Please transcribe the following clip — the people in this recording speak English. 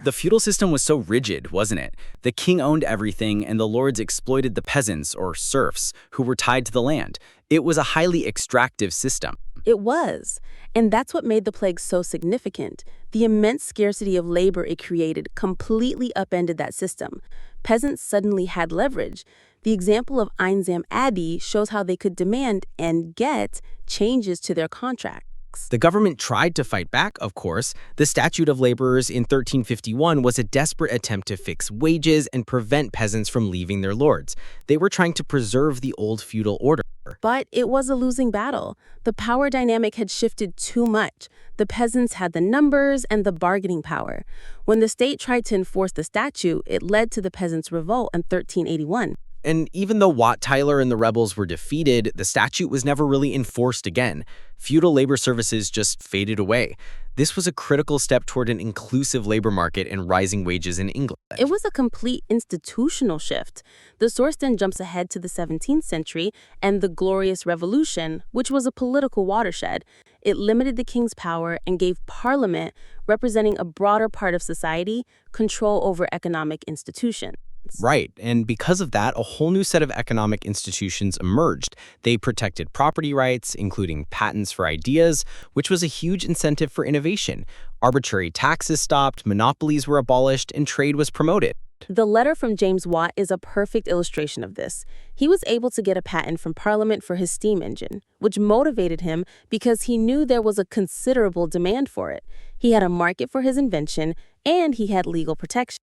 The feudal system was so rigid, wasn't it? The king owned everything, and the lords exploited the peasants, or serfs, who were tied to the land. It was a highly extractive system. It was. And that's what made the plague so significant. The immense scarcity of labor it created completely upended that system. Peasants suddenly had leverage. The example of Einsam Abbey shows how they could demand and get changes to their contracts. The government tried to fight back, of course. The Statute of Laborers in 1351 was a desperate attempt to fix wages and prevent peasants from leaving their lords. They were trying to preserve the old feudal order. But it was a losing battle. The power dynamic had shifted too much. The peasants had the numbers and the bargaining power. When the state tried to enforce the statute, it led to the peasants' revolt in 1381. And even though Wat Tyler and the rebels were defeated, the statute was never really enforced again. Feudal labor services just faded away. This was a critical step toward an inclusive labor market and rising wages in England. It was a complete institutional shift. The source then jumps ahead to the 17th century and the Glorious Revolution, which was a political watershed. It limited the king's power and gave Parliament, representing a broader part of society, control over economic institutions. Right, and because of that, a whole new set of economic institutions emerged. They protected property rights, including patents for ideas, which was a huge incentive for innovation. Arbitrary taxes stopped, monopolies were abolished, and trade was promoted. The letter from James Watt is a perfect illustration of this. He was able to get a patent from Parliament for his steam engine, which motivated him because he knew there was a considerable demand for it. He had a market for his invention, and he had legal protection.